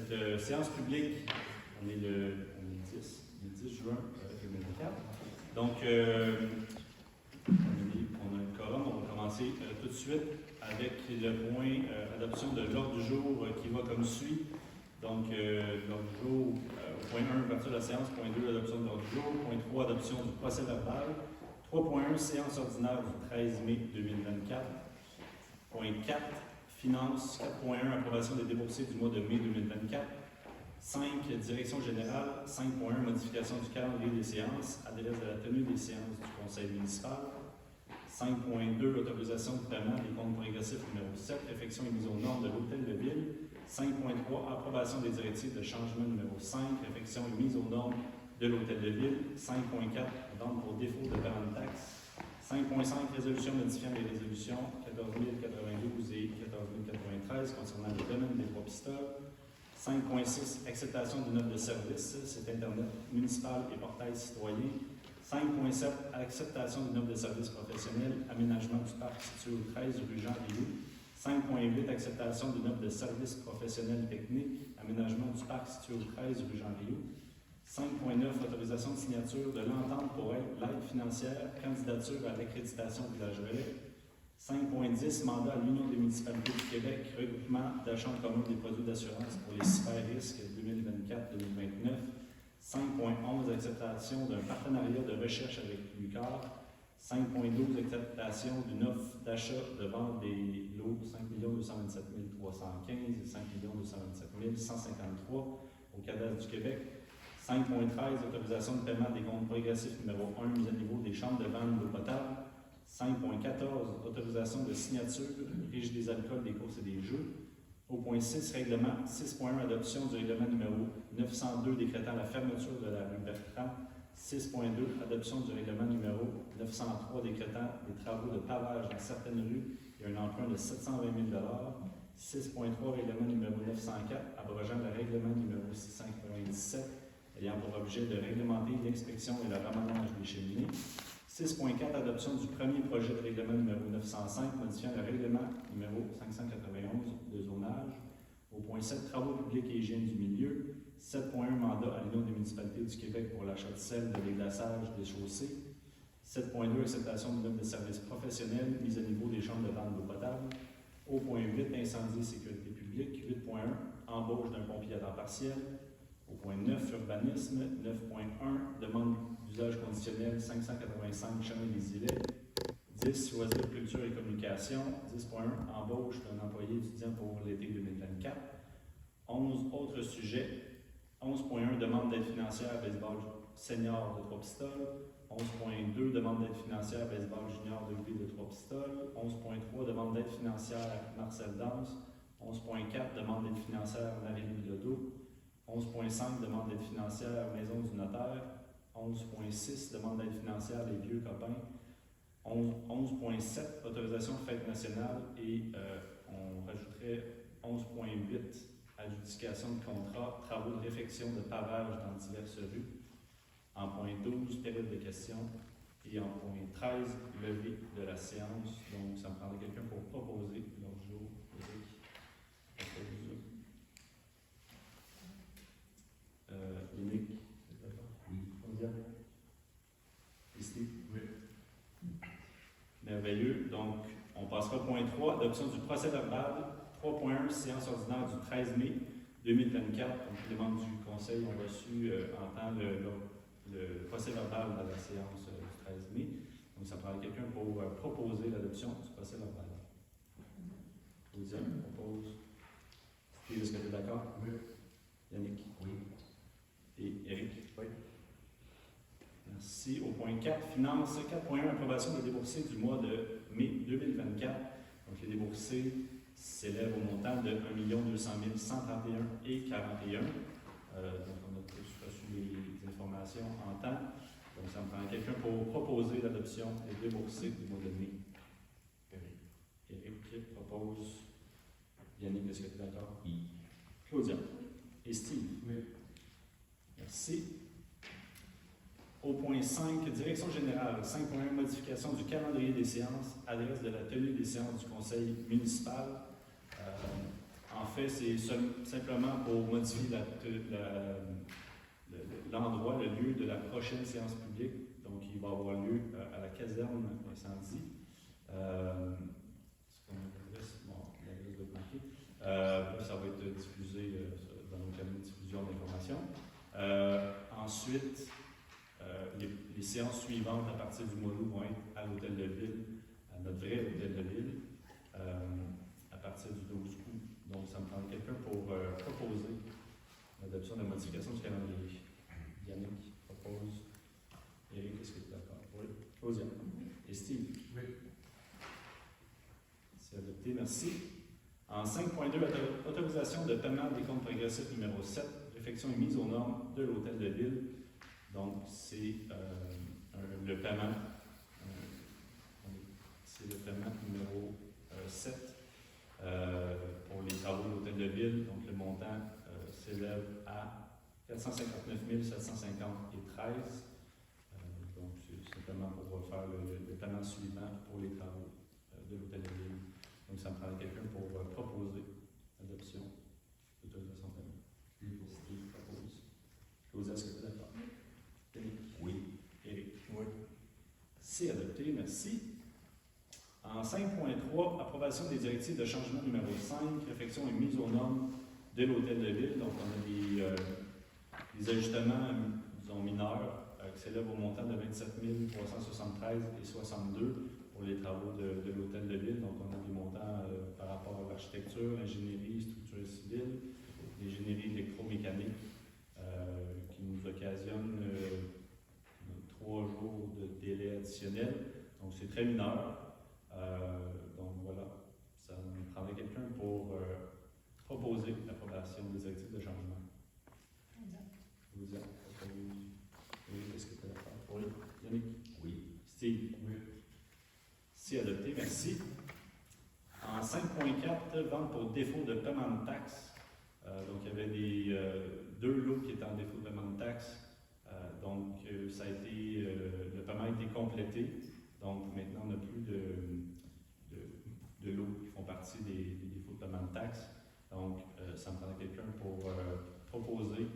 cette séance publique, on est le 10 juin 2024. Donc, on a un quorum, on va commencer tout de suite avec le point adoption de l'ordre du jour qui va comme suit. Donc, l'ordre du jour, point 1, ouverture de la séance, point 2, adoption de l'ordre du jour, point 3, adoption du procès verbal, 3.1, séance ordinaire du 13 mai 2024, point 4, finances, 4.1, approbation des déboursés du mois de mai 2024, 5, direction générale, 5.1, modification du calendrier des séances, adresse de la tenue des séances du conseil municipal, 5.2, autorisation de paiement des comptes progressifs numéro 7, réfection et mise aux normes de l'hôtel de ville, 5.3, approbation des directives de changement numéro 5, réfection et mise aux normes de l'hôtel de ville, 5.4, vente pour défaut de paiement de taxes, 5.5, résolution modifiant les résolutions 14 092 et 14 093 concernant le domaine des trois pistoles, 5.6, acceptation d'une offre de service, site Internet municipal et portail citoyen, 5.7, acceptation d'une offre de service professionnel, aménagement du parc situé au 13 rue Jean Rioux, 5.8, acceptation d'une offre de service professionnel technique, aménagement du parc situé au 13 rue Jean Rioux, 5.9, autorisation de signature de l'entente pour l'aide financière, candidature à l'accréditation Village Relais. 5.10, mandat à l'Union des municipalités du Québec, regroupement d'achat en commun des produits d'assurance pour les cyber-risques 2024-2029. 5.11, acceptation d'un partenariat de recherche avec l'UQAR. 5.12, acceptation d'une offre d'achat de vente des lots 5 227 315 et 5 227 153 au cadastre du Québec. 5.13, autorisation de paiement des comptes progressifs numéro 1, mise à niveau des chambres de vente d'eau potable. 5.14, autorisation de signature, régie des alcools, des courses et des jeux. Au point 6, règlement. 6.1, adoption du règlement numéro 902 décrétant la fermeture de la rue Bertrand. 6.2, adoption du règlement numéro 903 décrétant des travaux de pavage dans certaines rues et un emprunt de 720 000 6.3, règlement numéro 904, abrogeant le règlement numéro 697 ayant pour objet de réglementer l'inspection et le ramassage des cheminées. 6.4, adoption du premier projet de règlement numéro 905, modifiant le règlement numéro 591 de zonage. Au point 7, travaux publics et hygiène du milieu. 7.1, mandat à l'Union des municipalités du Québec pour l'achat de sel de déglaçage des chaussées. 7.2, acceptation d'une offre de services professionnels, mise à niveau des chambres de vente d'eau potable. Au point 8, incendie et sécurité publique. 8.1, embauche d'un pompier à temps partiel. Au point 9, urbanisme. 9.1, demande d'usage conditionnel 585 chemin des Îlets. 10, choisir culture et communication. 10.1, embauche d'un employé étudiant pour l'été 2024. 11, autres sujets. 11.1, demande d'aide financière baseball senior de 3 pistoles. 11.2, demande d'aide financière baseball junior de V de 3 pistoles. 11.3, demande d'aide financière Marcel Danse. 11.4, demande d'aide financière Marie-Louis Ledoux. 11.5, demande d'aide financière Maison du notaire. 11.6, demande d'aide financière Les Vieux Copains. 11.7, autorisation de fête nationale et on rajouterait 11.8, adjudication de contrat, travaux de réfection de pavage dans diverses rues. En point 12, période de questions. Et en point 13, levée de la séance. Donc, ça me prendrait quelqu'un pour proposer l'ordre du jour. Yannick, c'est d'accord? Oui. Claudia? Ici? Oui. Merveilleux. Donc, on passera au point 3, adoption du procès verbal. 3.1, séance ordinaire du 13 mai 2024. Donc, les membres du conseil ont reçu en temps le procès verbal de la séance du 13 mai. Donc, ça prend quelqu'un pour proposer l'adoption du procès verbal. Claudia propose. Steve, est-ce que tu es d'accord? Oui. Yannick? Oui. Et Eric? Oui. Merci. Au point 4, finances. 4.1, approbation des déboursés du mois de mai 2024. Donc, les déboursés s'élèvent au montant de 1 200 131 et 41. Donc, on a tous reçu les informations en temps. Donc, ça me prend quelqu'un pour proposer l'adoption des déboursés du mois de mai. Eric propose. Yannick, est-ce que tu es d'accord? Oui. Claudia? Et Steve? Oui. Merci. Au point 5, direction générale, 5.1, modification du calendrier des séances, adresse de la tenue des séances du conseil municipal. En fait, c'est simplement pour modifier l'endroit, le lieu de la prochaine séance publique. Donc, il va avoir lieu à la caserne incendie. L'adresse doit être marquée. Ça va être diffusé dans nos canaux de diffusion d'informations. Ensuite, les séances suivantes à partir du mois d'août vont être à l'Hôtel de Ville, à notre vrai Hôtel de Ville, à partir du 12 août. Donc, ça me prend quelqu'un pour proposer l'adoption de la modification du calendrier. Yannick propose. Eric, est-ce que tu es d'accord? Oui. Claudia? Et Steve? Oui. C'est adopté, merci. En 5.2, autorisation de paiement des comptes progressifs numéro 7, réfection et mise aux normes de l'Hôtel de Ville. Donc, c'est le paiement. C'est le paiement numéro 7 pour les travaux de l'Hôtel de Ville. Donc, le montant s'élève à 459 750,13. Donc, c'est simplement pour faire le paiement suivant pour les travaux de l'Hôtel de Ville. Donc, ça me prend quelqu'un pour proposer l'adoption de l'autorisation de paiement. Steve propose. Claudia, est-ce que tu es d'accord? Oui. Eric? Oui. C'est adopté, merci. En 5.3, approbation des directives de changement numéro 5, réfection et mise aux normes de l'Hôtel de Ville. Donc, on a des ajustements, disons, mineurs qui s'élèvent au montant de 27 373,62 pour les travaux de l'Hôtel de Ville. Donc, on a des montants par rapport à l'architecture, l'ingénierie, structure civile, l'ingénierie électromécanique qui nous occasionne 3 jours de délai additionnel. Donc, c'est très mineur. Donc, voilà. Ça me prendrait quelqu'un pour proposer l'approbation des directives de changement. Vous êtes oui, est-ce que tu es d'accord? Oui. Yannick? Oui. Steve? Oui. C'est adopté, merci. En 5.4, vente pour défaut de paiement de taxes. Donc, il y avait deux lots qui étaient en défaut de paiement de taxes. Donc, ça a été, le paiement a été complété. Donc, maintenant, on n'a plus de lots qui font partie des défauts de paiement de taxes. Donc, ça me prendrait quelqu'un pour proposer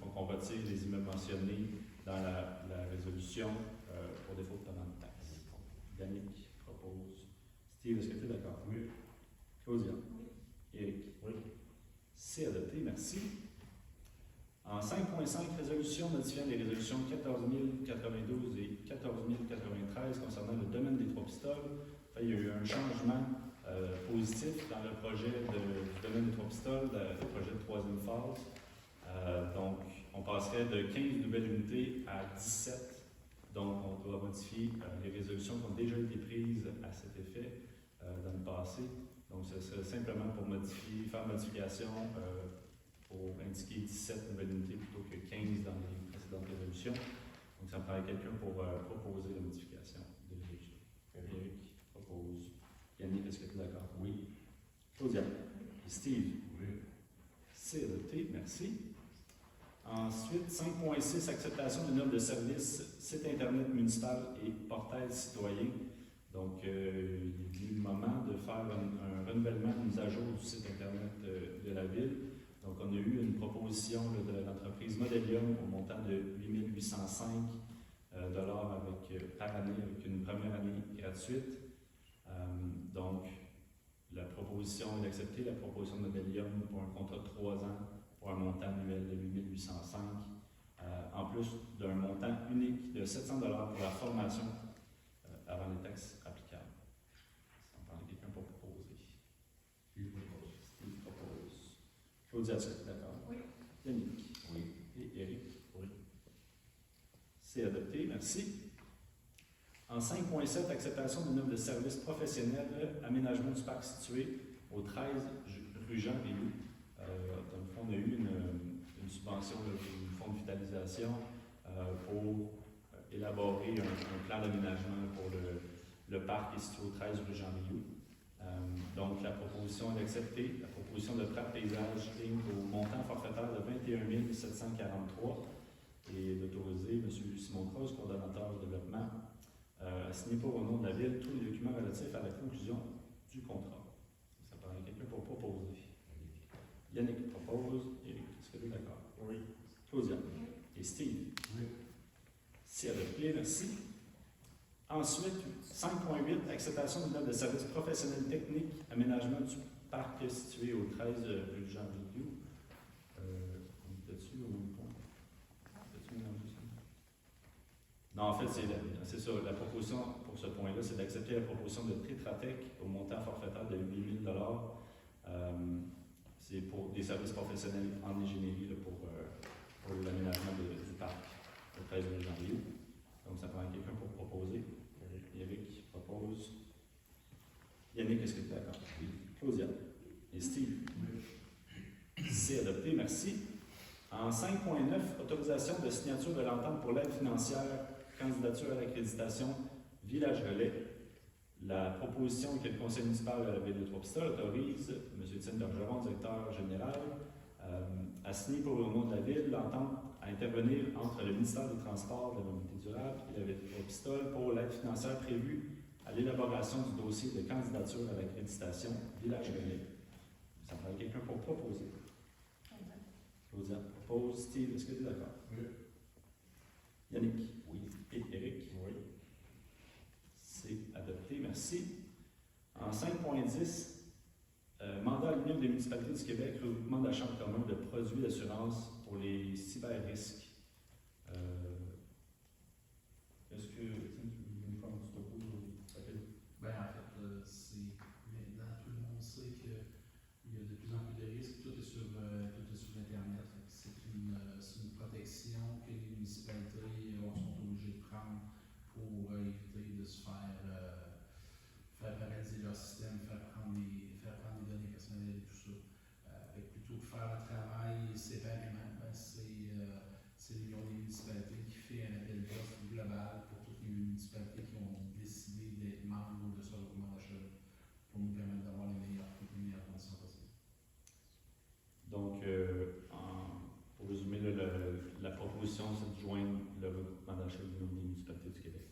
qu'on retire les immeubles mentionnés dans la résolution pour défaut de paiement de taxes. Yannick propose. Steve, est-ce que tu es d'accord? Oui. Claudia? Oui. Eric? Oui. C'est adopté, merci. En 5.5, résolution modifiant les résolutions 14 092 et 14 093 concernant le domaine des Trois-Pistoles. Il y a eu un changement positif dans le projet du domaine des Trois-Pistoles, le projet de troisième phase. Donc, on passerait de 15 nouvelles unités à 17. Donc, on doit modifier les résolutions qui ont déjà été prises à cet effet dans le passé. Donc, ce serait simplement pour faire modification pour indiquer 17 nouvelles unités plutôt que 15 dans les précédentes résolutions. Donc, ça me paraît quelqu'un pour proposer la modification de résolution. Eric propose. Yannick, est-ce que tu es d'accord? Oui. Claudia? Steve? Oui. C'est adopté, merci. Ensuite, 5.6, acceptation d'une offre de service, site Internet municipal et portail citoyen. Donc, il est venu le moment de faire un renouvellement, une mise à jour du site Internet de la Ville. Donc, on a eu une proposition de l'entreprise Modelium au montant de 8 805 par année, avec une première année gratuite. Donc, la proposition est d'accepter la proposition de Modelium pour un contrat de 3 ans pour un montant annuel de 8 805, en plus d'un montant unique de 700 $ pour la formation avant les taxes applicables. Ça me prend quelqu'un pour proposer. Steve propose. Claudia, est-ce que tu es d'accord? Oui. Yannick? Oui. Et Eric? Oui. C'est adopté, merci. En 5.7, acceptation d'une offre de service professionnel, aménagement du parc situé au 13 rue Jean Rioux. Dans le fond, on a eu une subvention du fonds de vitalisation pour élaborer un plan d'aménagement pour le parc qui est situé au 13 rue Jean Rioux. Donc, la proposition est acceptée. La proposition de Trappe Paysage Inc. au montant forfaitaire de 21 743 et d'autoriser M. Simon Cross, coordonnateur de développement, à signer pour au nom de la Ville tous les documents relatifs à la conclusion du contrat. Ça paraît quelqu'un pour proposer. Yannick propose. Éric, est-ce que tu es d'accord? Oui. Claudia? Et Steve? Oui. C'est adopté, merci. Ensuite, 5.8, acceptation d'une offre de services professionnels techniques, aménagement du parc situé au 13 rue Jean-Brieuc. On est dessus au même point? Non, en fait, c'est ça. La proposition pour ce point-là, c'est d'accepter la proposition de Tritratec au montant forfaitaire de 8 000 c'est pour des services professionnels en ingénierie là, pour l'aménagement du parc au 13 rue Jean-Brieuc. Donc, ça prend quelqu'un pour proposer. Éric propose. Yannick, est-ce que tu es d'accord? Oui. Claudia. Et Steve? Oui. C'est adopté, merci. En 5.9, autorisation de signature de l'entente pour l'aide financière, candidature à l'accréditation Village Relais. La proposition que le conseil municipal de la ville de Trois-Pistoles autorise M. Étienne Bergeron, directeur général, à signer pour le nom de la ville l'entente à intervenir entre le ministère des Transports, de la Mobilité durable et la ville de Trois-Pistoles pour l'aide financière prévue à l'élaboration du dossier de candidature à l'accréditation Village Relais. Ça prend quelqu'un pour proposer. Claudia propose. Steve, est-ce que tu es d'accord? Oui. Yannick? Oui. Et Éric? Oui. C'est adopté, merci. En 5.10, mandat à l'Union des municipalités du Québec, regroupement d'achat en commun de produits d'assurance pour les cyber-risques. Est-ce que tu veux nous faire un petit topo? Ben, en fait, c'est maintenant tout le monde sait qu'il y a de plus en plus de risques. Tout est sur Internet. C'est une protection que les municipalités sont obligées de prendre pour éviter de se faire paralyser leur système, faire prendre les données personnelles et tout ça. Plutôt que faire le travail séparément, c'est l'Union des municipalités qui fait un appel d'offres global pour toutes les municipalités qui ont décidé d'être membres de ce regroupement d'achat pour nous permettre d'avoir les meilleures conditions possibles. Donc, pour résumer, la proposition, c'est de joindre le regroupement d'achat de l'Union des municipalités du Québec.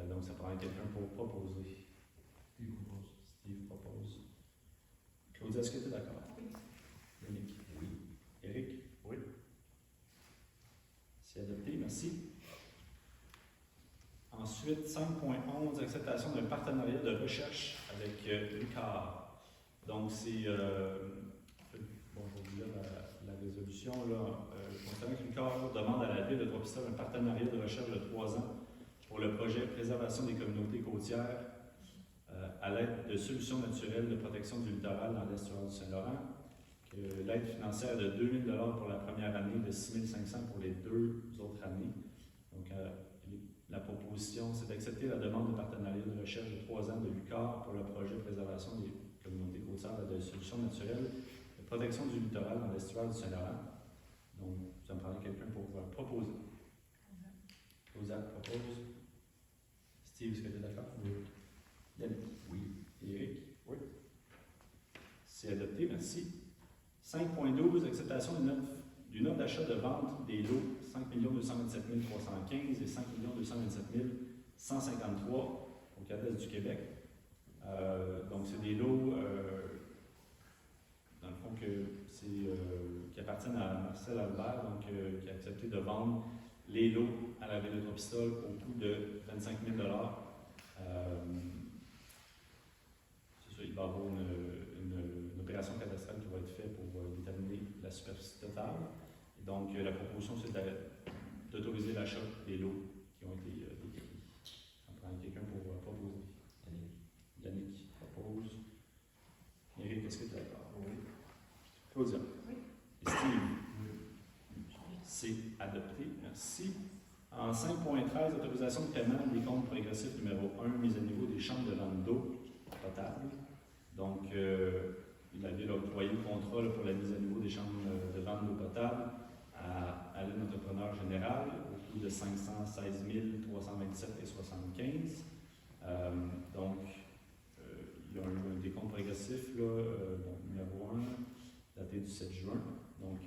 Donc, ça prend quelqu'un pour proposer. Steve propose. Steve propose. Claudia, est-ce que tu es d'accord? Oui. Yannick? Oui. Éric? Oui. C'est adopté, merci. Ensuite, 5.11, acceptation d'un partenariat de recherche avec l'UQAR. Donc, c'est... bon, je vais vous lire la résolution. Considérant que l'UQAR demande à la ville de Trois-Pistoles un partenariat de recherche de 3 ans pour le projet Préservation des communautés côtières à l'aide de solutions naturelles de protection du littoral dans l'estuaire du Saint-Laurent. L'aide financière de 2 000 pour la première année, de 6 500 pour les 2 autres années. Donc, la proposition, c'est d'accepter la demande de partenariat de recherche de 3 ans de l'UQAR pour le projet Préservation des communautés côtières et de solutions naturelles de protection du littoral dans l'estuaire du Saint-Laurent. Donc, ça me prendrait quelqu'un pour proposer. Claudia propose. Steve, est-ce que tu es d'accord? Oui. Yannick? Oui. Éric? Oui. C'est adopté, merci. 5.12, acceptation d'une offre d'achat de vente des lots 5 227 315 et 5 227 153 au CADES du Québec. Donc, c'est des lots, dans le fond, qui appartiennent à Marcel Albert, donc qui a accepté de vendre les lots à la ville de Trois-Pistoles au coût de 25 000 c'est ça, il va y avoir une opération cadastrale qui va être faite pour déterminer la superficie totale. Et donc, la proposition, c'est d'autoriser l'achat des lots qui ont été décrits. Ça prend quelqu'un pour proposer. Yannick propose. Éric, est-ce que tu es d'accord? Oui. Claudia? Oui. Et Steve? Oui. C'est adopté. Merci. En 5.13, autorisation de paiement des comptes progressifs numéro 1, mise à niveau des chambres de vente d'eau potable. Donc, la ville a octroyé le contrat pour la mise à niveau des chambres de vente d'eau potable à l'entrepreneur général au coût de 516 327,75 $. Donc, il y a un décompte progressif, numéro 1, daté du 7 juin. Donc,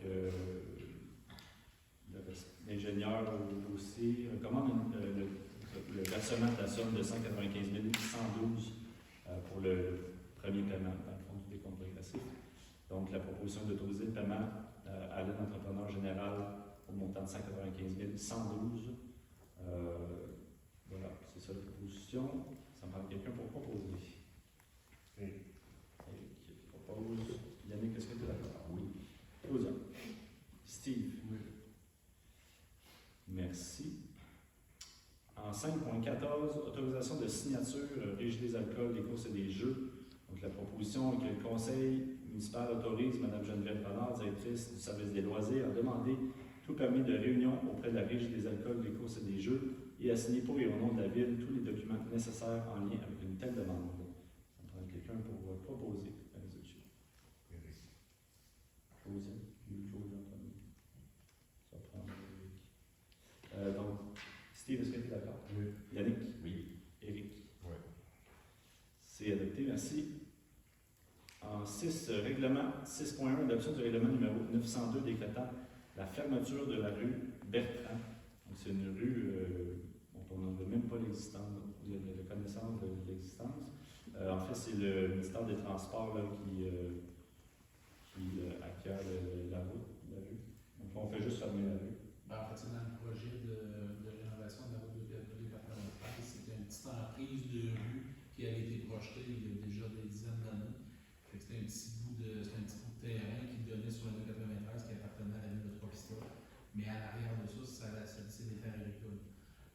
l'ingénieur au dossier recommande le versement de la somme de 195 112 pour le premier paiement, dans le fond, du décompte progressif. Donc, la proposition est d'autoriser le paiement à l'aide d'entrepreneur général au montant de 195 112. Voilà, c'est ça la proposition. Ça me parle quelqu'un pour proposer. Eric propose. Yannick, est-ce que tu es d'accord? Oui. Claudia. Steve. Oui. Merci. En 5.14, autorisation de signature Régie des alcools, des courses et des jeux. Donc, la proposition est que le Conseil municipal autorise Mme Geneviève Renard, directrice du service des loisirs, à demander tout permis de réunion auprès de la Régie des alcools, des courses et des jeux et à signer pour et au nom de la Ville tous les documents nécessaires en lien avec une telle demande. Ça me prend quelqu'un pour proposer la résolution. Claudia, en premier. Ça prend donc, Steve, est-ce que tu es d'accord? Oui. Yannick? Oui. Éric? Oui. C'est adopté, merci. En 6, règlement 6.1, adoption du règlement numéro 902 décrétant la fermeture de la rue Bertrand. C'est une rue dont on n'avait même pas l'existence, la connaissance de l'existence. En fait, c'est le ministère des Transports là, qui acquiert la rue. Donc, on fait juste fermer la rue. En fait, c'est dans le projet de rénovation de la route de départementale. C'était une petite emprise de rue qui avait été projetée il y a déjà des dizaines d'années. C'était un petit bout de terrain qui donnait sur la 293 qui appartenait à la ville de Trois-Pistoles. Mais à l'arrière de ça, c'est des terres agricoles.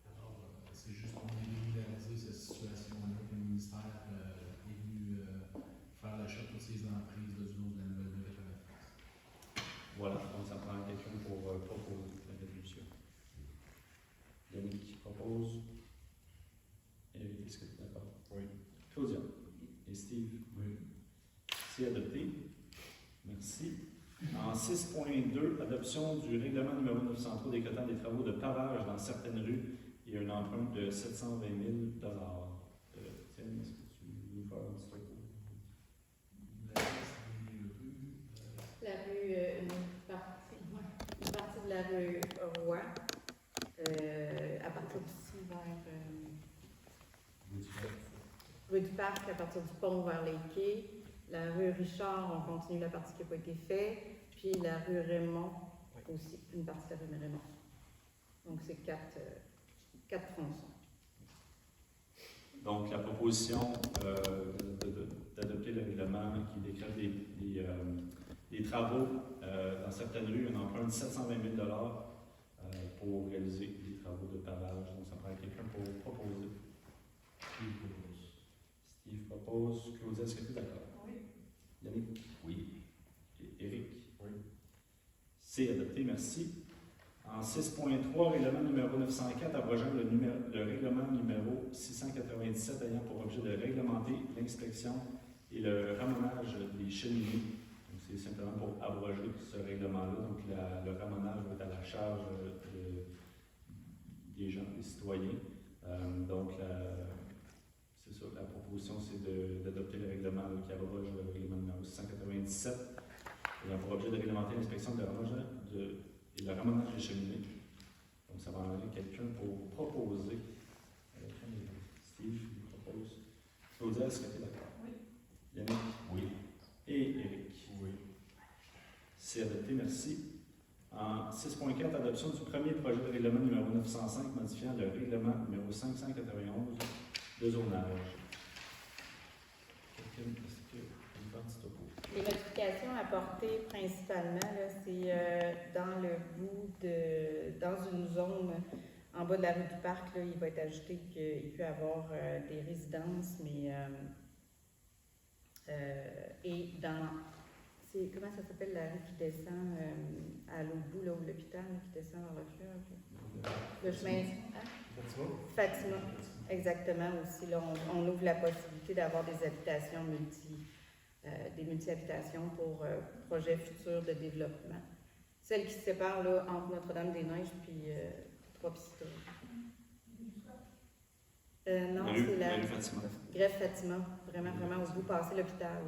Alors, c'est juste pour régulariser cette situation-là que le ministère est venu faire l'achat de toutes ces emprises du nom de la nouvelle 293. Voilà, donc ça prend quelqu'un pour proposer la résolution. Yannick qui propose. Eric, est-ce que tu es d'accord? Oui. Claudia. Et Steve? Oui. C'est adopté. Merci. En 6.2, adoption du règlement numéro 903 décrétant des travaux de pavage dans certaines rues et un emprunt de 720 000 Tiens, est-ce que tu veux faire un petit topo? La rue, une partie de la rue Roy, à partir d'ici vers rue du Parc, à partir du pont vers les quais. La rue Richard, on continue la partie qui n'a pas été faite. Puis la rue Raymond, aussi, une partie de la rue Raymond. Donc, c'est quatre tronçons. Donc, la proposition d'adopter le règlement qui décrète des travaux dans certaines rues, un emprunt de 720 000 pour réaliser des travaux de pavage. Donc, ça prend quelqu'un pour proposer. Steve propose. Claudia, est-ce que tu es d'accord? Oui. Yannick? Oui. Et Éric? Oui. C'est adopté, merci. En 6.3, règlement numéro 904, abrogeant le règlement numéro 697 ayant pour objet de réglementer l'inspection et le ramonage des cheminées. Donc, c'est simplement pour abroger ce règlement-là. Donc, le ramonage va être à la charge des gens, des citoyens. Donc, c'est ça, la proposition, c'est d'adopter le règlement qui abroge le règlement numéro 697 ayant pour objet de réglementer l'inspection et le ramonage des cheminées. Donc, ça va en aller quelqu'un pour proposer. Steve propose. Claudia, est-ce que tu es d'accord? Oui. Yannick? Oui. Et Éric? Oui. C'est adopté, merci. En 6.4, adoption du premier projet de règlement numéro 905 modifiant le règlement numéro 591 de zonage. Les modifications apportées principalement, c'est dans le bout dans une zone en bas de la rue du Parc, là, il va être ajouté qu'il peut y avoir des résidences, mais et dans comment ça s'appelle la rue qui descend à l'autre bout, là où l'hôpital qui descend vers le fleuve? Le chemin. Hein? Fatima. Exactement aussi. Là, on ouvre la possibilité d'avoir des habitations des multi-habitations pour projets futurs de développement. Celle qui se sépare là, entre Notre-Dame-des-Neiges puis Trois-Pistoles. Non, c'est la Greffe Fatima. Vraiment au bout, passer l'hôpital.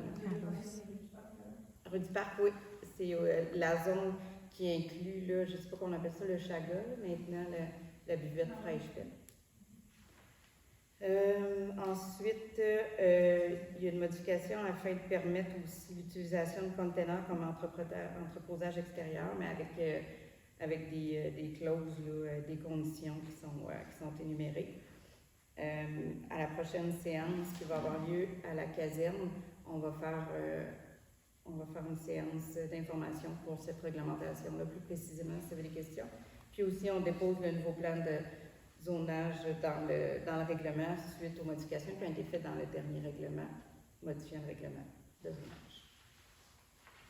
Rue du Parc, oui. C'est la zone qui inclut, là, je ne sais pas comment on appelle ça, le chaga, là, maintenant la buvette fraîche faite. Ensuite, il y a une modification afin de permettre aussi l'utilisation de containers comme entreposage extérieur, mais avec des clauses, là, des conditions qui sont énumérées. À la prochaine séance qui va avoir lieu à la caserne, on va faire une séance d'information pour cette réglementation-là, plus précisément, si vous avez des questions. Puis aussi, on dépose le nouveau plan de zonage dans le règlement suite aux modifications qui ont été faites dans le dernier règlement, modifiant le règlement de zonage.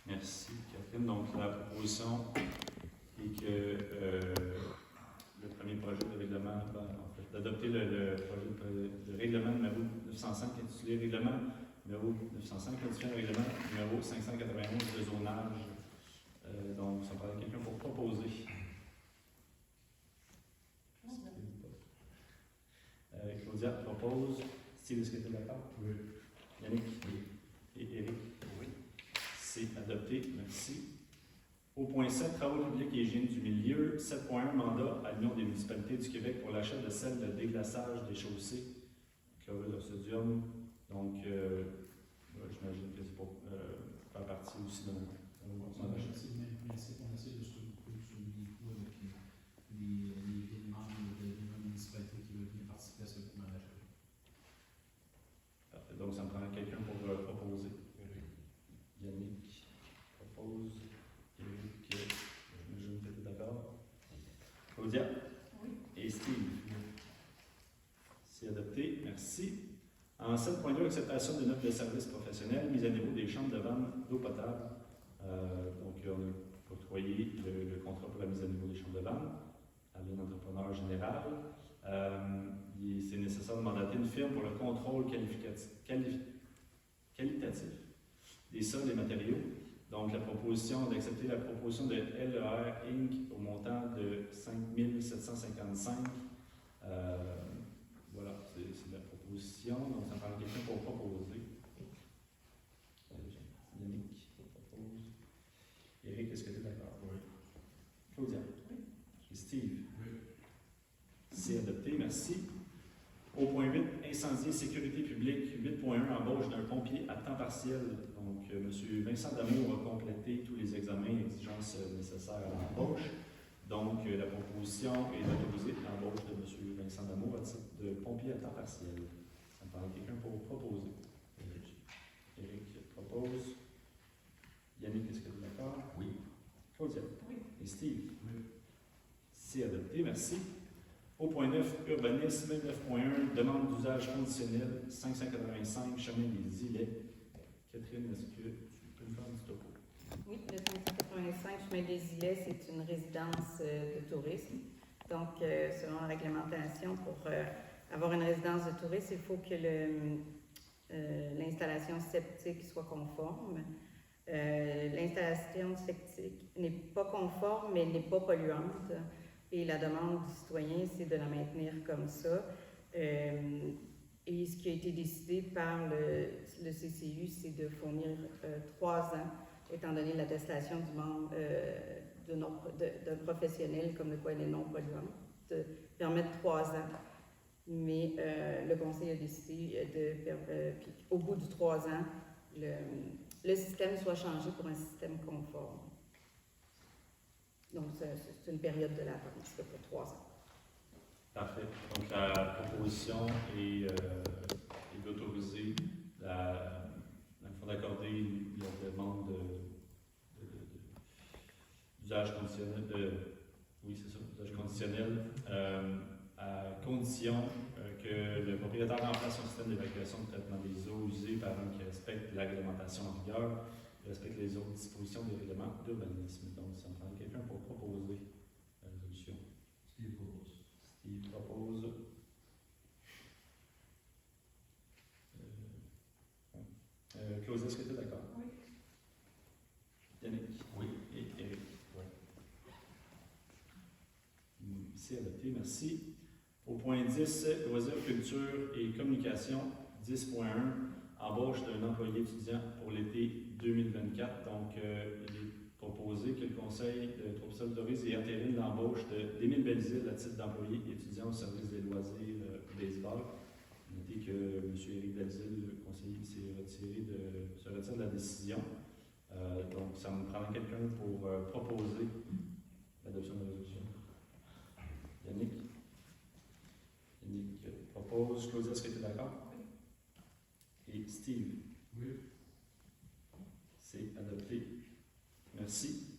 Merci, Catherine. Donc, la proposition est que le premier projet de règlement, d'adopter le projet de règlement numéro 905 intitulé Règlement numéro 905, modifiant le règlement numéro 591 de zonage. Donc, ça paraît quelqu'un pour proposer. Claudia propose. Steve, est-ce que tu es d'accord? Oui. Yannick? Oui. Et Éric? Oui. C'est adopté. Merci. Au point 7, travaux publics et hygiène du milieu. 7.1, mandat à l'Union des municipalités du Québec pour l'achat de selles de déglaçage des chaussées. Chlorure de sodium. Donc, j'imagine que c'est pour faire partie aussi de C'est le même principe. On essaie de se regrouper sur les coûts avec les membres de la municipalité qui veulent venir participer à ce mouvement d'achat. Parfait. Donc, ça me prend quelqu'un pour proposer. Yannick propose. Éric, j'imagine que tu es d'accord. Claudia? Oui. Et Steve? Oui. C'est adopté. Merci. En 7.2, acceptation de notes de services professionnels, mise à niveau des chambres de vente d'eau potable. Donc, on a octroyé le contrat pour la mise à niveau des chambres de vente à l'entrepreneur général. C'est nécessaire de mandater une firme pour le contrôle qualitatif des sols et matériaux. Donc, d'accepter la proposition de LER Inc. au montant de 5 755. Voilà, c'est la proposition. Donc, ça prend quelqu'un pour proposer. Yannick propose. Éric, est-ce que tu es d'accord? Oui. Claudia? Oui. Et Steve? Oui. C'est adopté, merci. Au point 8, incendie et sécurité publique. 8.1, embauche d'un pompier à temps partiel. Donc, M. Vincent Damour a complété tous les examens et exigences nécessaires à l'embauche. Donc, la proposition est d'autoriser l'embauche de M. Vincent Damour à titre de pompier à temps partiel. Ça me paraît quelqu'un pour proposer. Éric propose. Yannick, est-ce que tu es d'accord? Oui. Claudia? Oui. Et Steve? Oui. C'est adopté, merci. Au point 9, urbanisme. 9.1, demande d'usage conditionnel. 585, chemin des Îlets. Catherine, est-ce que tu peux nous faire un petit topo? Oui, le 585 chemin des Îlets, c'est une résidence de tourisme. Donc, selon la réglementation, pour avoir une résidence de tourisme, il faut que l'installation septique soit conforme. L'installation septique n'est pas conforme, mais n'est pas polluante. Et la demande du citoyen, c'est de la maintenir comme ça. Et ce qui a été décidé par le CCU, c'est de fournir 3 ans, étant donné l'attestation du membre de professionnel, comme de quoi elle est non polluante, de permettre 3 ans. Mais le conseil a décidé qu'au bout de 3 ans, le système soit changé pour un système conforme. Donc, c'est une période de latence pour 3 ans. Parfait. Donc, la proposition est d'autoriser d'accorder la demande d'usage conditionnel, usage conditionnel, à condition que le propriétaire remplace son système d'évacuation de traitement des eaux usées par un qui respecte la réglementation en vigueur, respecte les autres dispositions des règlements d'urbanisme. Donc, ça me prend quelqu'un pour proposer la résolution. Steve propose. Steve propose. Claudia, est-ce que tu es d'accord? Oui. Yannick? Oui. Et Éric? Oui. C'est adopté, merci. Au point 10, loisirs, culture et communication, 10.1, embauche d'un employé étudiant pour l'été 2024. Donc, il est proposé que le Conseil de Tropisol autorise et entérine l'embauche d'Émile Belzile à titre d'employé étudiant au service des loisirs baseball. Notez que M. Éric Belzile, le conseiller, se retire de la décision. Donc, ça me prend quelqu'un pour proposer l'adoption de la résolution. Yannick? Yannick propose. Claudia, est-ce que tu es d'accord? Oui. Et Steve? Oui. C'est adopté. Merci.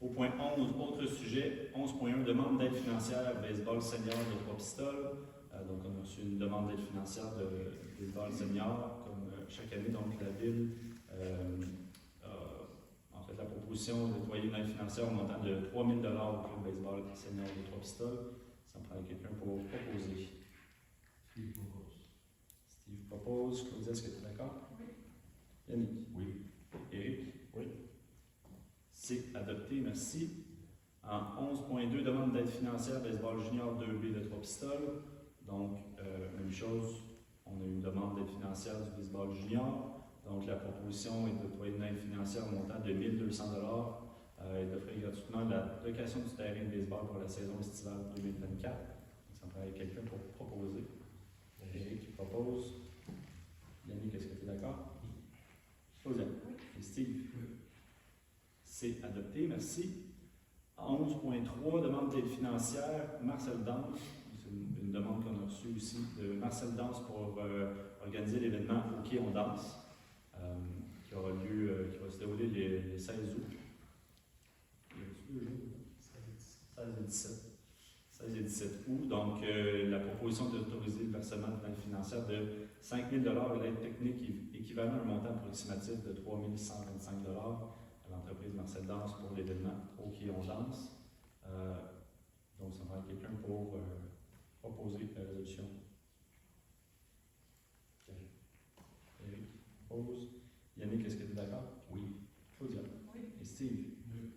Au point 11, autre sujet, 11.1, demande d'aide financière baseball senior de Trois-Pistoles. Donc, on a reçu une demande d'aide financière de baseball senior, comme chaque année. Donc, la Ville en fait la proposition de déployer une aide financière au montant de 3 000 $ au club baseball senior de Trois-Pistoles. Ça me prend quelqu'un pour proposer. Steve propose. Steve propose. Claudia, est-ce que tu es d'accord? Oui. Yannick? Oui. Éric? Oui. C'est adopté, merci. En 11.2, demande d'aide financière baseball junior 2B de Trois-Pistoles. Donc, même chose, on a eu une demande d'aide financière du baseball junior. Donc, la proposition est de déployer une aide financière au montant de 1 200 $ et d'offrir gratuitement la location du terrain de baseball pour la saison estivale 2024. Donc, ça me paraît quelqu'un pour proposer. Éric propose. Yannick, est-ce que tu es d'accord? Claudia? Oui. Et Steve? Oui. C'est adopté, merci. 11.3, demande d'aide financière, Marcel Danse. C'est une demande qu'on a reçue aussi de Marcel Danse pour organiser l'événement OK on danse, qui aura lieu, qui va se dérouler les 16 août. Il y a 2 jours? 16 et 17. 16 et 17 août. Donc, la proposition d'autoriser le versement d'une aide financière de 5 000 $ et l'aide technique équivalent à un montant approximatif de 3 125 $ à l'entreprise Marcel Danse pour l'événement OK on danse. Donc, ça me prend quelqu'un pour proposer la résolution. Éric propose. Yannick, est-ce que tu es d'accord? Oui. Claudia? Oui. Et Steve? Oui.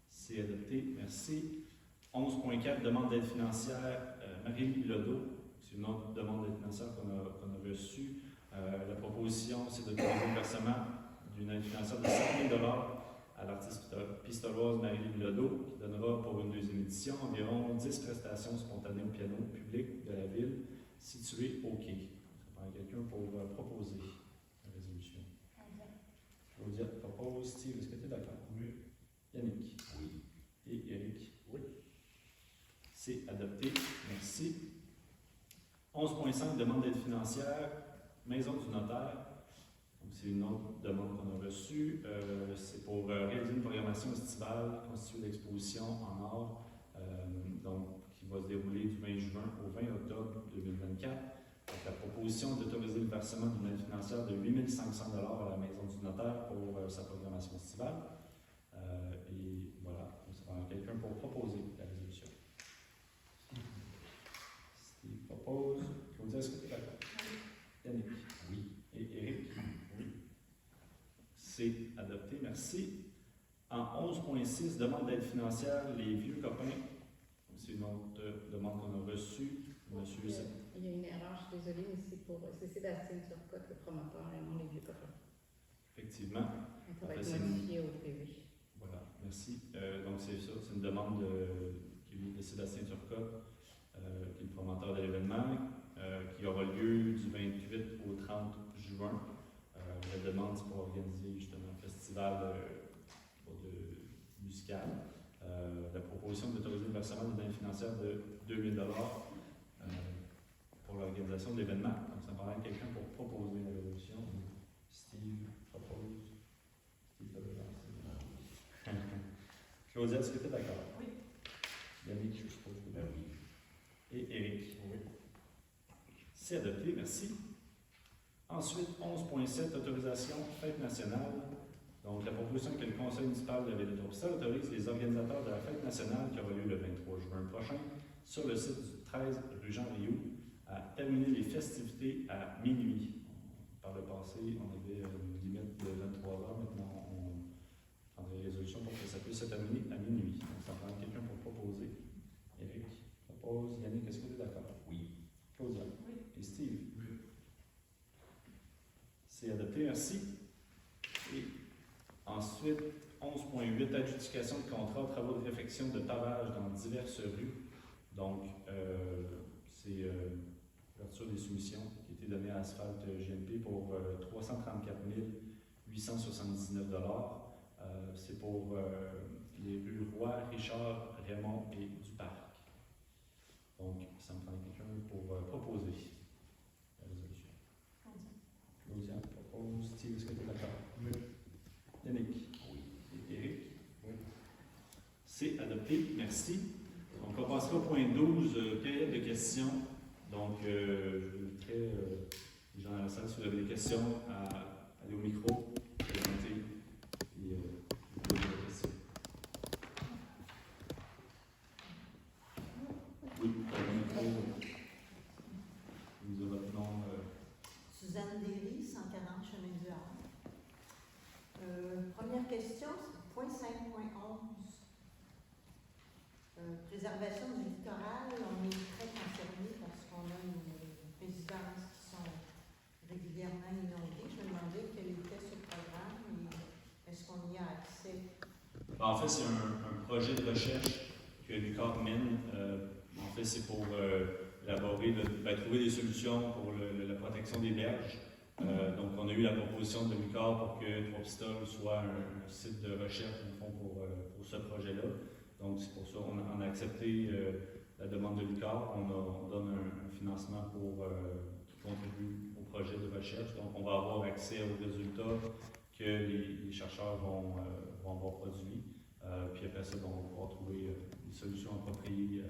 C'est adopté, merci. 11.4, demande d'aide financière, Marie Lodeau. C'est une autre demande d'aide financière qu'on a reçue. La proposition, c'est de trouver le versement d'une aide financière de 5 000 $ à l'artiste pistoloise Marie Lodeau, qui donnera pour une deuxième édition environ 10 prestations spontanées au piano public de la ville située au quai. Ça prend quelqu'un pour proposer la résolution. Claudia propose. Steve, est-ce que tu es d'accord? Oui. Yannick? Oui. Et Éric? Oui. C'est adopté. Merci. 11.5, demande d'aide financière, Maison du notaire. C'est une autre demande qu'on a reçue. C'est pour réaliser une programmation estivale constituée d'expositions en art, donc, qui va se dérouler du 20 juin au 20 octobre 2024. Donc, la proposition est d'autoriser le versement d'une aide financière de 8 500 $ à la Maison du notaire pour sa programmation estivale. Et voilà, donc, ça va avoir quelqu'un pour proposer la résolution. Steve propose. Claudia, est-ce que tu es d'accord? Yannick? Oui. Et Éric? Oui. C'est adopté, merci. En 11.6, demande d'aide financière, les vieux copains. C'est une autre demande qu'on a reçue. Monsieur, Il y a une erreur, je suis désolée, mais c'est Sébastien Turcotte, le promoteur, et non les vieux copains. effectivement. Ça va être c'est modifié au PV. Voilà, merci. Donc, c'est ça, c'est une demande qui vient de Sébastien Turcotte, qui est le promoteur de l'événement, qui aura lieu du 28 au 30 juin. La demande, c'est pour organiser justement un festival musical. La proposition d'autoriser le versement d'une aide financière de 2 000 $ pour l'organisation de l'événement. Donc, ça me paraît quelqu'un pour proposer la résolution. Steve propose. Steve peut le Claudia, est-ce que tu es d'accord? Oui. Yannick, je suppose que Oui. Et Éric? Oui. C'est adopté, merci. Ensuite, 11.7, autorisation fête nationale. Donc, la proposition que le Conseil municipal de la Ville de Trois-Pistoles autorise les organisateurs de la fête nationale qui aura lieu le 23 juin prochain sur le site du 13 rue Jean-Rioux à terminer les festivités à minuit. Par le passé, on avait une limite de 23 h. Maintenant, on prendrait une résolution pour que ça puisse se terminer à minuit. Donc, ça prend quelqu'un pour proposer. Éric propose. Yannick, est-ce que tu es d'accord? Oui. Claudia? Oui. Et Steve? Oui. C'est adopté, merci. Et ensuite, 11.8, adjudication de contrat, travaux de réfection de pavage dans diverses rues. Donc, c'est l'ouverture des soumissions qui a été donnée à Asphalt GMP pour 334 879 $. C'est pour les rues Roy, Richard, Raymond et du Parc. Donc, ça me prend quelqu'un pour proposer la résolution. Claudia propose. Steve, est-ce que tu es d'accord? Oui. Yannick? Oui. Et Éric? Oui. C'est adopté. Merci. Donc, on passera au point 12, période de questions. Donc, je vous inviterai, les gens dans la salle, si vous avez des questions, à aller au micro, présenter, et poser des questions. Oui, au micro. Vous avez votre nom. Suzanne Derry, 140 chemin du Havre. Première question, point 5.11. Préservation du littoral, on est très concerné parce qu'on a une résidences qui sont régulièrement inondées. Je me demandais quel était ce programme et est-ce qu'on y a accès? En fait, c'est un projet de recherche que l'UQAR mène. En fait, c'est pour élaborer, trouver des solutions pour la protection des berges. Donc, on a eu la proposition de l'UQAR pour que Trois-Pistoles soit un site de recherche, au fond, pour ce projet-là. Donc, c'est pour ça qu'on a accepté la demande de l'UQAR. On donne un financement qui contribue au projet de recherche. Donc, on va avoir accès aux résultats que les chercheurs vont avoir produits. Puis après ça, on va pouvoir trouver des solutions appropriées.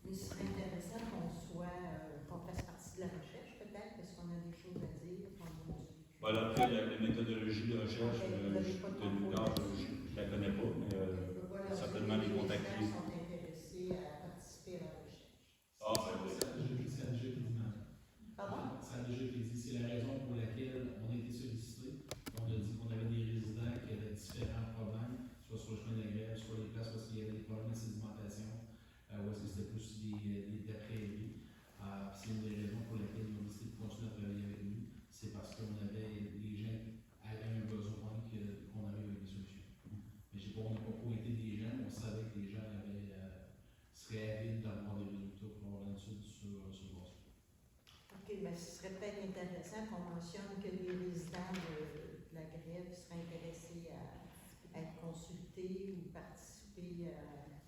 Mais ce serait intéressant qu'on fasse partie de la recherche, peut-être, parce qu'on a des choses à dire. Voilà, après, la méthodologie de recherche de l'UQAR, je ne la connais pas, mais certainement les contacter. Les gens sont intéressés à participer à la recherche. Ah, ben oui. Ça a déjà été dit, madame. Pardon? Ça a déjà été dit. C'est la raison pour laquelle on a été sollicité. On a dit qu'on avait des résidents qui avaient différents problèmes, soit sur le chemin de la grève, soit les places parce qu'il y avait des problèmes de sédimentation, ou est-ce que c'était plus des prairies. C'est une des raisons pour lesquelles ils ont décidé de continuer à travailler avec nous. C'est parce qu'on avait les gens avaient un besoin qu'on arrive avec des solutions. Mais on n'a pas pointé des gens, on savait que les gens seraient avides d'avoir des résultats pour avoir l'étude sur base. OK, mais ce serait peut-être intéressant qu'on mentionne que les résidents de la grève seraient intéressés à être consultés ou participer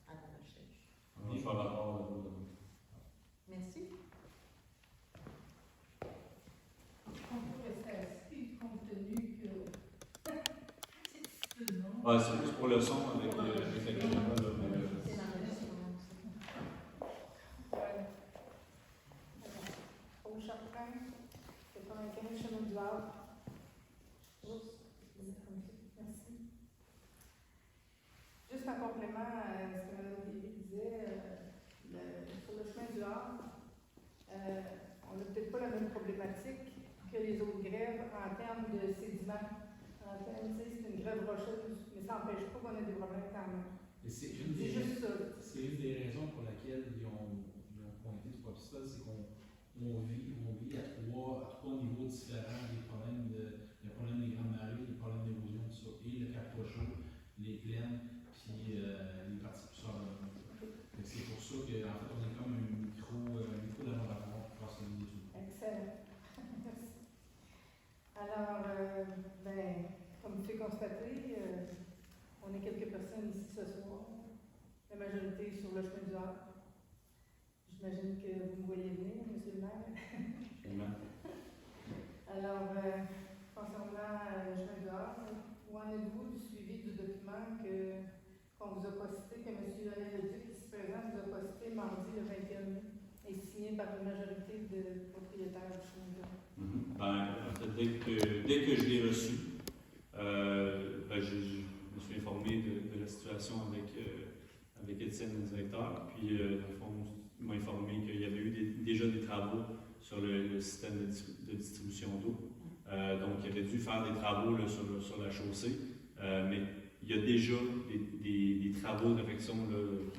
à la recherche. On va faire rapport à vous. Merci. On peut rester assis compte tenu que c'est non. Ah, c'est juste pour le son avec la caméra. Là, C'est l'enregistrement. Au Chartrain, 95 chemin du Havre. Merci. Juste en complément à ce que Mme Derry disait, sur le chemin du Havre, on n'a peut-être pas la même problématique que les autres grèves en termes de sédiments. C'est une grève rocheuse, mais ça n'empêche pas qu'on ait des problèmes quand même. Et c'est C'est juste ça. C'est une des raisons pour laquelle ils ont pointé Trois-Pistoles, c'est qu'on vit à trois niveaux différents des problèmes le problème des grandes marées, le problème d'érosion, tout ça, et le cap chaud, les plaines, puis les parties plus sablonneuses. C'est pour ça qu'en fait, on est comme un micro laboratoire pour faire cette étude. Excellent. Merci. Alors, comme vous pouvez constater, on est quelques personnes ici ce soir. La majorité sur le chemin du Havre. J'imagine que vous me voyez venir, monsieur le maire. Absolument. Alors, concernant le chemin du Havre, où en êtes-vous du suivi du document qu'on vous a posté, que M. Lionel Leduc, ici présent, vous a posté mardi le 21 mai, et signé par une majorité de propriétaires du chemin du Havre? En fait, dès que je l'ai reçu, je me suis informé de la situation avec Étienne, le directeur. Puis, dans le fond, il m'a informé qu'il y avait eu déjà des travaux sur le système de distribution d'eau. Donc, il avait dû faire des travaux là, sur la chaussée. Mais il y a déjà des travaux de réfection de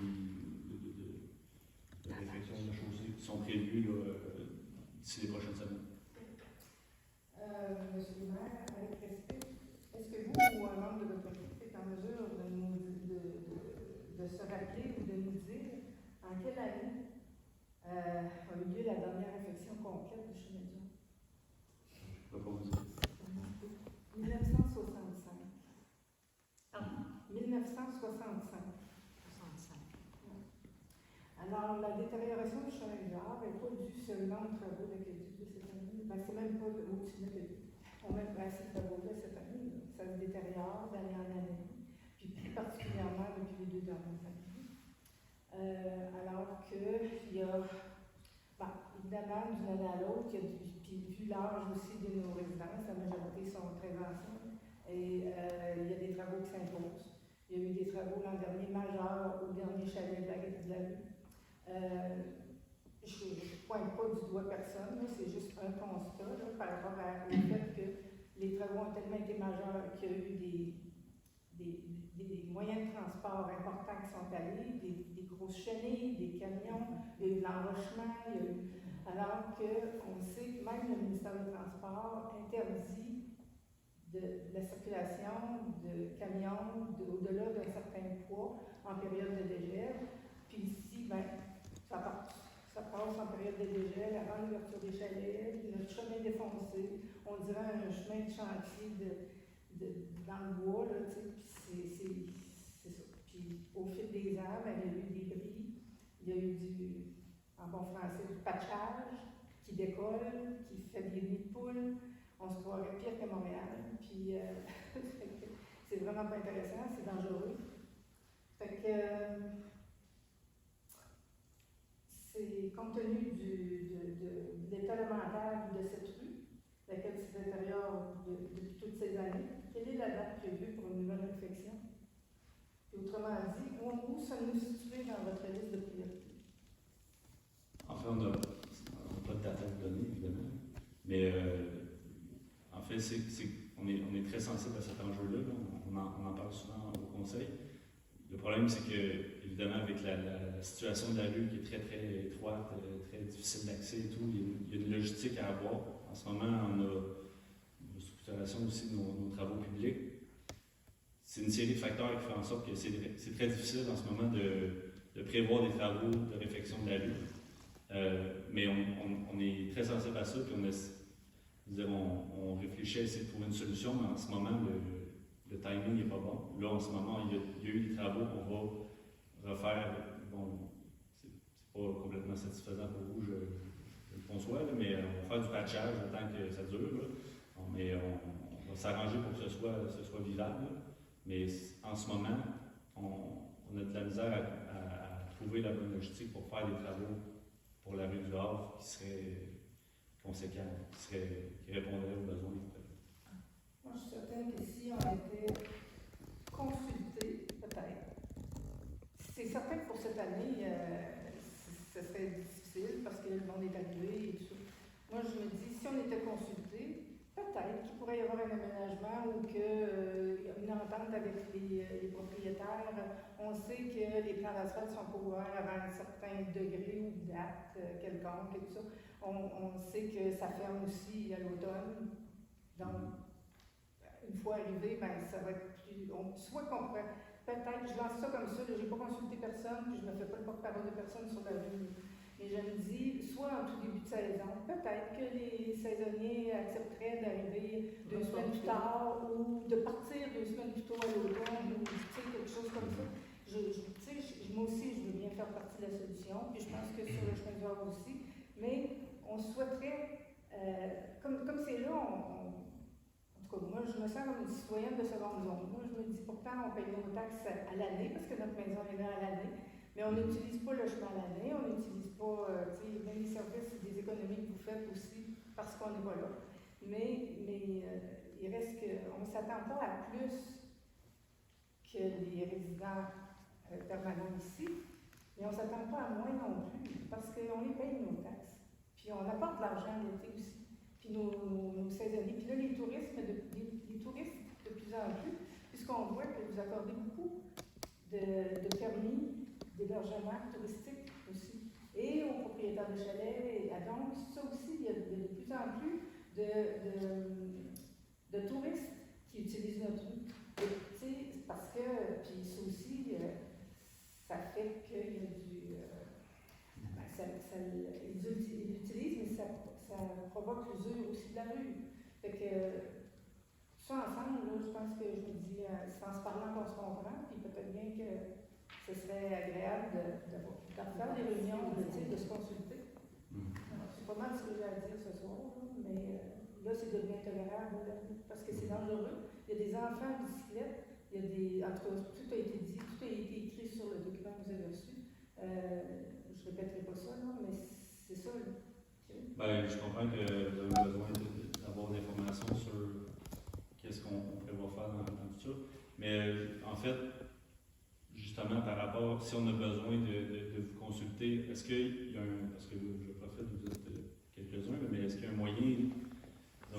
réfection de la chaussée qui sont prévus d'ici les prochaines semaines. Monsieur le maire, avec respect, est-ce que vous ou un membre de votre équipe est en mesure de se rappeler ou de nous dire en quelle année a eu lieu la dernière réflexion qu'on conquête de Chemédia? Je peux pas vous dire. 1965. Pardon? 1965. 65. Alors, la détérioration du chemin du Havre n'est pas due seulement aux travaux d'aqueduc de cette année. Ben, c'est même pas au-dessus de l'aqueduc. On met ces travaux-là cette année. Là. Ça se détériore d'année en année. Puis plus particulièrement depuis les 2 dernières années. Alors qu'il y a, évidemment, d'une année à l'autre, puis vu l'âge aussi de nos résidences, la majorité sont très anciennes, et il y a des travaux qui s'imposent. Il y a eu des travaux l'an dernier majeurs au dernier chalet de la rue. Je ne pointe pas du doigt personne, c'est juste un constat là, par rapport au fait que les travaux ont tellement été majeurs qu'il y a eu des moyens de transport importants qui sont allés, des grosses chenilles, des camions, il y a eu de l'enrochement, alors qu'on sait que même le ministère des Transports interdit de la circulation de camions au-delà d'un certain poids en période de dégel. Puis ici, ça passe en période de dégel avant l'ouverture des chalets, notre chemin défoncé, on dirait un chemin de chantier dans le bois, là, puis c'est ça. Puis au fil des ans, il y a eu des bris, il y a eu en bon français, du patchage qui décolle, qui fait des nids de poules. On se croirait pire que Montréal, puis c'est vraiment pas intéressant, c'est dangereux. Fait que c'est compte tenu de l'état élémentaire de cette rue, laquelle se détériore depuis toutes ces années, quelle est la date prévue pour une nouvelle réflexion? Et autrement dit, où sommes-nous situés dans votre liste de priorités? En fait, on n'a pas de date à vous donner, évidemment. Mais en fait, on est très sensible à cet enjeu-là. On en parle souvent au Conseil. Le problème, c'est que, évidemment, avec la situation de la rue qui est très, très étroite, très difficile d'accès et tout, il y a une logistique à avoir. En ce moment, on a une structuration aussi de nos travaux publics. C'est une série de facteurs qui fait en sorte que c'est très difficile en ce moment de prévoir des travaux de réfection de la rue. Mais on est très sensible à ça, puis on réfléchit à essayer de trouver une solution, mais en ce moment, le timing n'est pas bon. Là, en ce moment, il y a eu des travaux qu'on va refaire. Bon, c'est pas complètement satisfaisant pour vous, je le conçois, là, mais on va faire du patchage le temps que ça dure. Là. Mais on va s'arranger pour que ce soit vivable. Là. Mais en ce moment, on a de la misère à trouver la bonne logistique pour faire des travaux pour la rue du Havre qui seraient conséquents, qui répondraient aux besoins. Moi, je suis certaine que si on était consulté, peut-être, c'est certain que pour cette année, ce serait difficile parce que le monde est arrivé et tout ça. Moi, je me dis, si on était consulté, peut-être qu'il pourrait y avoir un aménagement ou une entente avec les propriétaires. On sait que les plans d'asphalte ne sont pas ouverts avant un certain degré ou date quelconque et tout ça. On sait que ça ferme aussi à l'automne. Donc, une fois arrivé, ça va être plus. Soit qu'on pourrait. Peut-être, je lance ça comme ça, je n'ai pas consulté personne, puis je ne me fais pas le porte-parole de personne sur la rue. Mais je me dis, soit en tout début de saison, peut-être que les saisonniers accepteraient d'arriver 2 semaines plus tard ou de partir 2 semaines plus tôt à l'automne ou quelque chose comme ça. Moi aussi, je veux bien faire partie de la solution, puis je pense que sur le chemin du Havre aussi, mais on souhaiterait, comme c'est là, en tout cas, moi, je me sens comme une citoyenne de seconde zone. Moi, je me dis, pourtant, on paye nos taxes à l'année, parce que notre maison est là à l'année, mais on n'utilise pas le chemin à l'année, on n'utilise pas, même les services, des économies que vous faites aussi, parce qu'on n'est pas là. Mais il reste qu'on ne s'attend pas à plus que les résidents permanents ici, mais on ne s'attend pas à moins non plus, parce qu'on les paye nos taxes. Puis on apporte de l'argent l'été aussi. Puis nos saisonniers. Puis là, les touristes, de plus en plus, puisqu'on voit que vous accordez beaucoup de permis d'hébergement touristique aussi, et aux propriétaires de chalets. Donc, ça aussi, il y a de plus en plus de touristes qui utilisent notre rue. Parce que, puis ça aussi, ça fait qu'il y a du... ils l'utilisent, mais ça de la rue. Fait que, ça ensemble, là, je pense que je me dis, c'est en se parlant qu'on se comprend, puis peut-être bien que ce serait agréable de faire des réunions, de se consulter. C'est pas mal ce que j'ai à dire ce soir, là, mais là, c'est devenu intolérable, là, parce que c'est dangereux. Il y a des enfants en bicyclette, il y a des. En tout cas, tout a été dit, tout a été écrit sur le document que vous avez reçu. Je ne répéterai pas ça, là, mais c'est ça. Là. Ben, je comprends que vous avez besoin d'avoir de l'information sur qu'est-ce qu'on prévoit faire dans tout ça. Mais en fait, justement, par rapport, si on a besoin de vous consulter, est-ce qu'il y a parce que je profite, vous êtes quelques-uns, mais est-ce qu'il y a un moyen,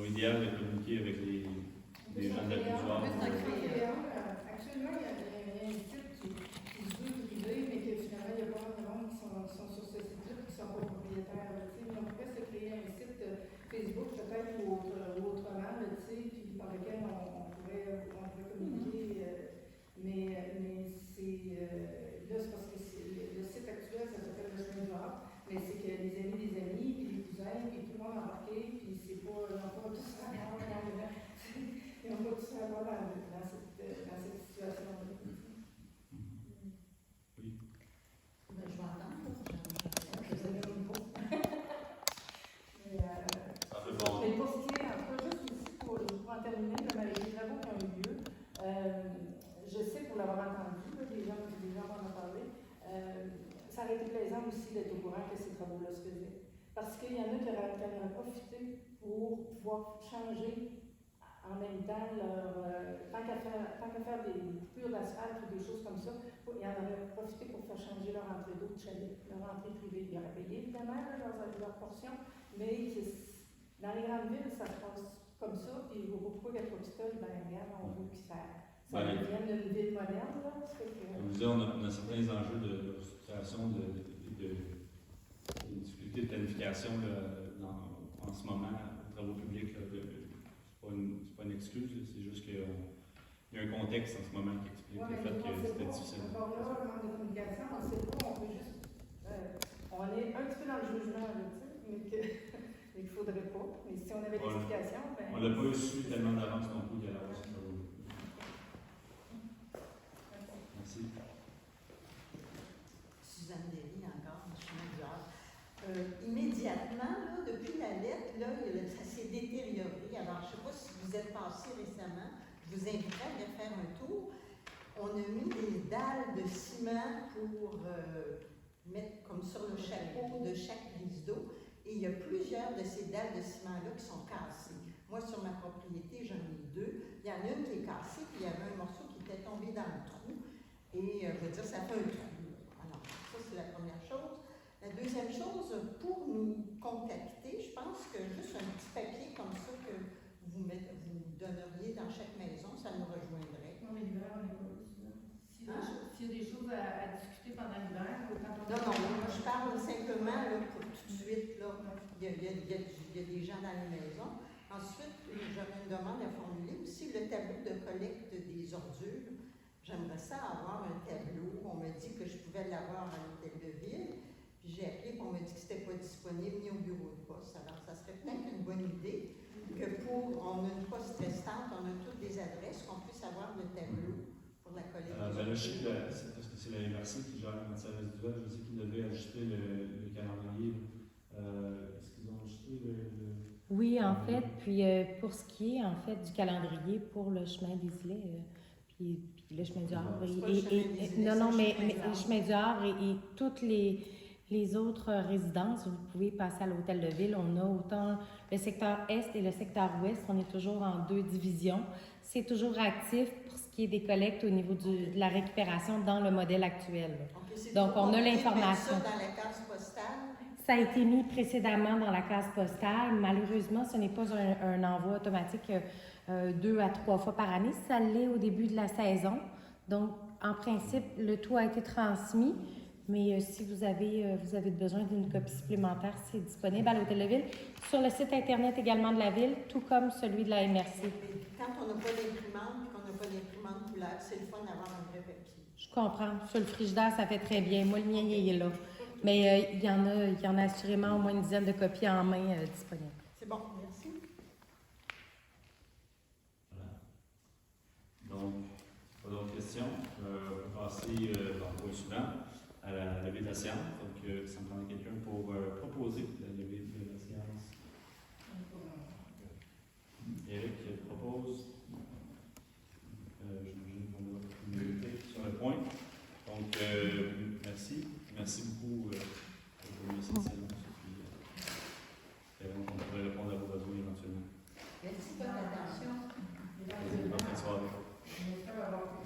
idéal de communiquer avec les gens de la culture? Actuellement, il y a un site qui se veut privé, mais que finalement, il y a pas mal de monde qui sont sur ce site-là, qui ne sont pas propriétaires. On pourrait se créer un site Facebook peut-être ou autrement, puis par lequel on pourrait communiquer. Mais c'est là, c'est parce que le site actuel, ça s'appelle le chemin du Havre, mais c'est que les amis des amis, puis les cousins, puis tout le monde embarqué, puis c'est pas, ils n'ont pas tout ça à voir dans cette situation-là. Oui. Ben, je vais attendre. Je vous ai mis une Ça fait bon. mais pour ce qui est, en tout cas, juste aussi pour en terminer, comme avec les travaux qui ont eu lieu, je sais pour l'avoir entendu, là, des gens m'en ont parlé, ça aurait été plaisant aussi d'être au courant que ces travaux-là se faisaient. Parce qu'il y en a qui auraient profité pour pouvoir changer en même temps tant qu'à faire des coupures d'asphalte ou des choses comme ça, ils en auraient profité pour faire changer leur entrée d'eau de chalet, leur entrée privée. Ils auraient payé évidemment leur portion, mais dans les grandes villes, ça se passe comme ça, puis pourquoi Gatineau, ben regarde, on veut que ça devienne une ville moderne, là. Comme je disais, on a certains enjeux de restructuration, de difficultés de planification là, en ce moment, aux travaux publics. C'est pas une excuse, c'est juste qu'il y a un contexte en ce moment qui explique le fait que c'était difficile. Encore là, le manque de communication, on ne sait pas, on peut juste. On est un petit peu dans le jugement, là, mais qu'il ne faudrait pas. Mais si on avait l'explication, ben. On l'a pas su tellement d'avance non plus qu'à l'avance. Merci. Suzanne Derry encore, je suis bizarre. Immédiatement, là, depuis la lettre, là, ça s'est détérioré. Alors, je ne sais pas si vous êtes passé récemment, je vous inviterai à aller faire un tour. On a mis des dalles de ciment pour mettre comme sur le chapeau de chaque prise d'eau. Et il y a plusieurs de ces dalles de ciment-là qui sont cassées. Moi, sur ma propriété, j'en ai deux. Il y en a une qui est cassée, puis il y avait un morceau qui était tombé dans le trou. Et je veux dire, ça fait un trou. Alors, ça, c'est la première chose. La deuxième chose, pour nous contacter, je pense que juste un petit papier comme ça que vous donneriez dans chaque maison, ça nous rejoindrait. Non, mais l'hiver, on n'est pas s'il y a des choses à discuter pendant l'hiver, Non, moi je parle simplement là, pour tout de suite. Là, il y a des gens dans les maisons. Ensuite, j'aurais une demande à formuler aussi le tableau de collecte des ordures. J'aimerais ça avoir un tableau. On m'a dit que je pouvais l'avoir à l'hôtel de ville. Puis j'ai appelé et on m'a dit que c'était pas disponible ni au bureau de poste. Alors, ça serait peut-être une bonne idée que on a une poste restante, on a toutes des adresses, qu'on puisse avoir le tableau pour la collecte. Ben là, je sais que c'est la MRC qui gère la matière résiduelle. Je sais qu'ils devaient ajuster le calendrier. Est-ce qu'ils ont ajusté Oui, en fait, puis pour ce qui est en fait du calendrier pour le chemin des Îlets, puis le chemin du Havre, le chemin du Havre et toutes les autres résidences, vous pouvez passer à l'hôtel de ville. On a autant le secteur Est et le secteur Ouest. On est toujours en 2 divisions. C'est toujours actif pour ce qui est des collectes au niveau de la récupération dans le modèle actuel. Donc, on a l'information. Ça dans la case postale? Ça a été mis précédemment dans la case postale. Malheureusement, ce n'est pas un envoi automatique 2 à 3 fois par année. Ça l'est au début de la saison. Donc, en principe, le tout a été transmis. Mais si vous avez besoin d'une copie supplémentaire, c'est disponible à l'hôtel de ville, sur le site Internet également de la ville, tout comme celui de la MRC. Quand on n'a pas d'imprimante et qu'on n'a pas d'imprimante couleur, c'est le fun d'avoir un vrai papier. Je comprends. Sur le frigidaire, ça fait très bien. Moi, le mien, il est là. Mais il y en a assurément au moins une dizaine de copies en main disponibles. C'est bon, merci. questions, on va passer dans le point suivant, à la levée de la séance. Donc, ça me prendrait quelqu'un pour proposer la levée de la séance. Eric propose. J'imagine qu'on va communiquer sur le point. Donc, merci. Merci beaucoup